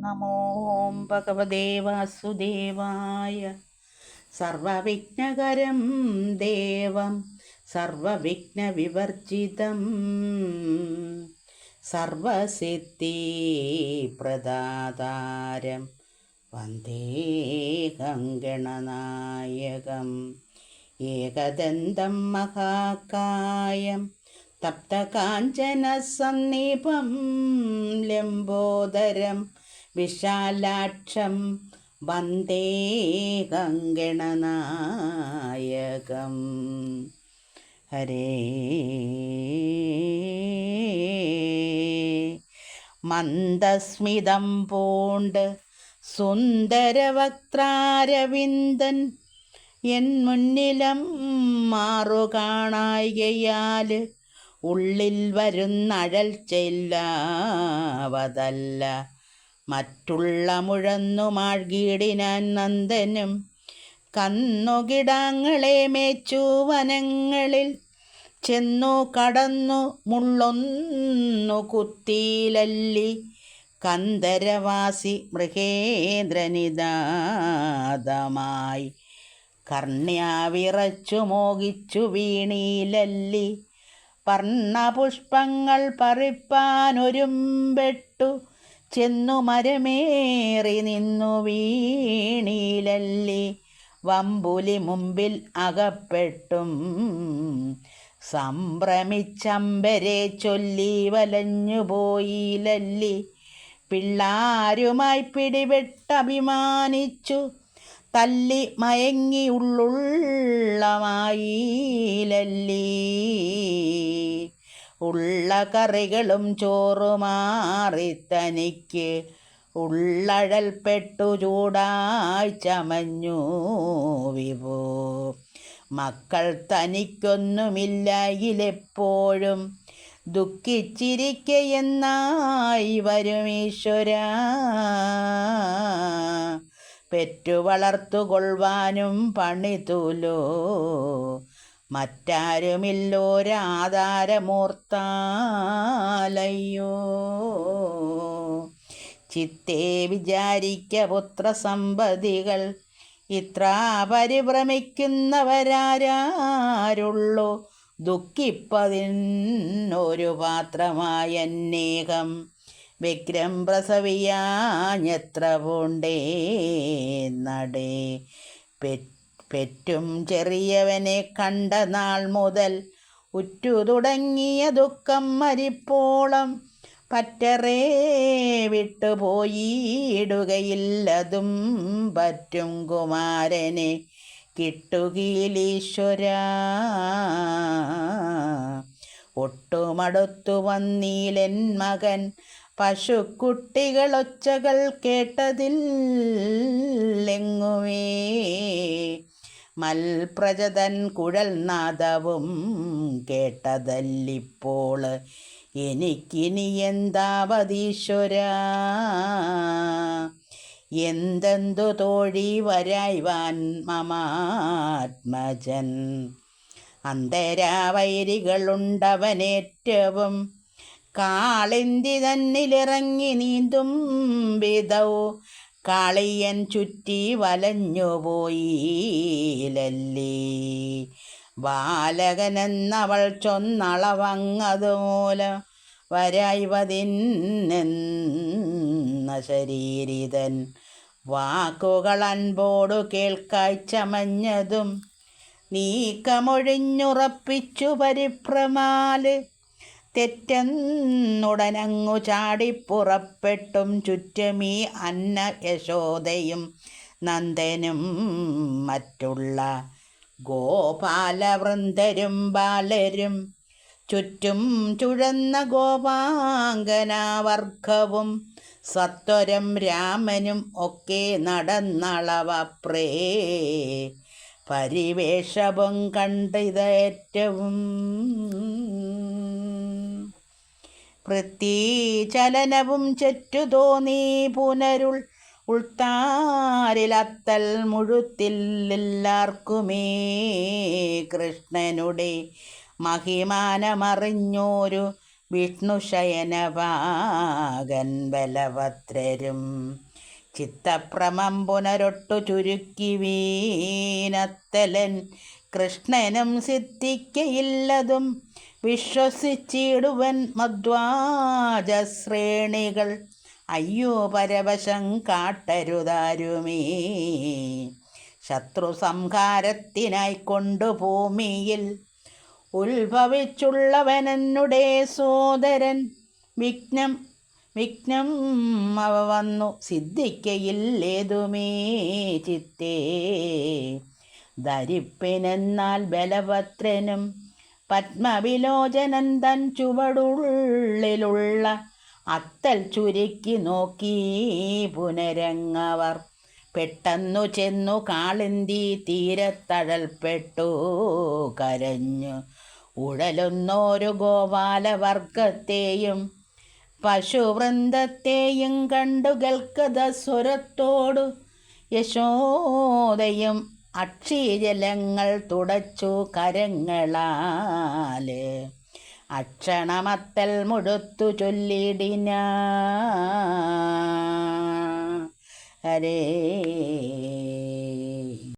നമോ ഭഗവതേ വാസുദേവായ. സർവവിഘ്നകരം ദേവം സർവവിഘ്നവിവർജിതം സർവസിദ്ധിപ്രദാതാരം വന്ദേഹം ഗണനായകം. ഏകദന്തം മഹാകായം തപ്തകാഞ്ചനസന്നിഭം ലംബോദരം വിശാലാക്ഷം വന്ദേഹം ഗണനായകം. ഹരേ മന്ദസ്മിതം പൂണ്ട് സുന്ദരവക്ത്രരവിന്ദൻ എൻ മുന്നിലും മാറു കാണായികയാൽ ഉള്ളിൽ വരുന്നഴൽ ചെല്ലാവതല്ല. മറ്റുള്ള മുഴന്നുമാഴ്കീടിനാൻ നന്ദനും കന്നുകിടാങ്ങളെ മേച്ചു വനങ്ങളിൽ ചെന്നു കടന്നു മുള്ളൊന്നു കുത്തിയിലല്ലി കന്ദരവാസി മൃഗേന്ദ്രനിദാതമായി കർണ്യാവിറച്ചു മോഹിച്ചു വീണീലല്ലി പർണപുഷ്പങ്ങൾ പറിപ്പാനൊരുമ്പെട്ടു ചെന്നു മരമേറി നിന്നു വീണീലല്ലി വമ്പുലി മുമ്പിൽ അകപ്പെട്ടും സംഭ്രമിച്ചമ്പരെ ചൊല്ലി വലഞ്ഞുപോയിലല്ലി പിള്ളാരുമായി പിടിപെട്ടഭിമാനിച്ചു തല്ലി മയങ്ങി ഉള്ളുള്ളമായിലല്ലി ഉള്ള കറികളും ചോറുമാറി തനിക്ക് ഉള്ളഴൽപ്പെട്ടു ചൂടായി ചമഞ്ഞു വിഭോ. മക്കൾ തനിക്കൊന്നുമില്ലായിലെപ്പോഴും ദുഃഖിച്ചിരിക്കയെന്നായി വരും ഈശ്വര. പെറ്റു വളർത്തുകൊള്ളുവാനും പണിതുലോ മറ്റാരുമില്ലോരാധാരമൂർത്താലയ്യോ. ചിത്തേ വിചാരിക്ക പുത്രസമ്പതികൾ ഇത്ര പരിഭ്രമിക്കുന്നവരാരുള്ളൂ. ദുഃഖിപ്പതിനൊരു പാത്രമായന്നേകം വിക്രം പ്രസവിയാഞ്ഞെത്ര പൂണ്ടേ നടേ. പെറ്റും ചെറിയവനെ കണ്ട നാൾ മുതൽ ഉറ്റു തുടങ്ങിയ ദുഃഖം മരിപ്പോളം പറ്ററേ വിട്ടുപോയിടുകയില്ലതും പറ്റും കുമാരനെ കിട്ടുകീലീശ്വര. ഒട്ടുമടുത്തു വന്നീലൻ മകൻ പശുക്കുട്ടികളൊച്ചകൾ കേട്ടതില്ലെങ്ങുമേ. മൽപ്രജതൻ കുഴൽ നാദവും കേട്ടതല്ലിപ്പോൾ എനിക്കിനി എന്താവതീശ്വര. എന്തെന്തു തോഴി വരായ്വാൻ മമാത്മജൻ അന്തരാവൈരികളുണ്ടവനേറ്റവും കാളിന്തി തന്നിലിറങ്ങി നീന്തും വിധൗ കാളിയൻ ചുറ്റി വലഞ്ഞുപോയിലല്ലി. ബാലകനെന്നവൾ ചൊന്നളവങ്ങതുമൂലം വരായ്വതിന്നെന്ന ശരീരിതൻ വാക്കുകൾ അൻപോടു കേൾക്കായി ചമഞ്ഞതും നീക്കമൊഴിഞ്ഞുറപ്പിച്ചു പരിഭ്രമാല് തെറ്റെന്നുടനങ്ങു ചാടിപ്പുറപ്പെട്ടും ചുറ്റുമീ അന്ന യശോദയും നന്ദനും മറ്റുള്ള ഗോപാലവൃന്ദരും ബാലരും ചുറ്റും ചുഴന്ന ഗോപാംഗനാവർഗവും സത്വരം രാമനും ഒക്കെ നടന്നളവപ്രേ. പരിവേഷവും കണ്ടിതേറ്റവും വൃത്തിചലനവും ചെറ്റു തോന്നി പുനരുൾ ഉൾത്താരിലത്തൽ മുഴുത്തില്ലെല്ലാർക്കുമേ. കൃഷ്ണനുടെ മഹിമാനമറിഞ്ഞോരു വിഷ്ണുശയനപാകൻ ബലഭദ്രരും ചിത്തഭ്രമം പുനരൊട്ടു ചുരുക്കി വീനത്തലൻ കൃഷ്ണനും സിദ്ധിക്കയില്ലതും വിശ്വസിച്ചിടുവൻ മധ്വാജശ്രേണികൾ. അയ്യോ പരവശം കാട്ടരുതാരുമേ, ശത്രു സംഹാരത്തിനായി കൊണ്ടു ഭൂമിയിൽ ഉത്ഭവിച്ചുള്ളവനെന്നുടെ സോദരൻ. വിഘ്നം വിഘ്നം അവ വന്നു സിദ്ധിക്കയില്ലേതുമേ ചിത്തേ. ധരിപ്പിനെന്നാൽ ബലഭദ്രനും പത്മവിലോചനൻ തൻ ചുവടുള്ളിലുള്ള അത്തൽ ചുരുക്കി നോക്കി പുനരങ്ങവർ. പെട്ടെന്നു ചെന്നു കാളിന്തി തീരത്തഴൽപ്പെട്ടു കരഞ്ഞു ഉഴലുന്നോരു ഗോപാലവർഗത്തെയും പശുവൃന്ദത്തെയും കണ്ടു കേൾക്കത സ്വരത്തോടു. യശോദയും അക്ഷീജലങ്ങൾ തുടച്ചു കരങ്ങളാല് അക്ഷണമത്തൽ മുഴുത്തു ചൊല്ലിടിന. ഹരേ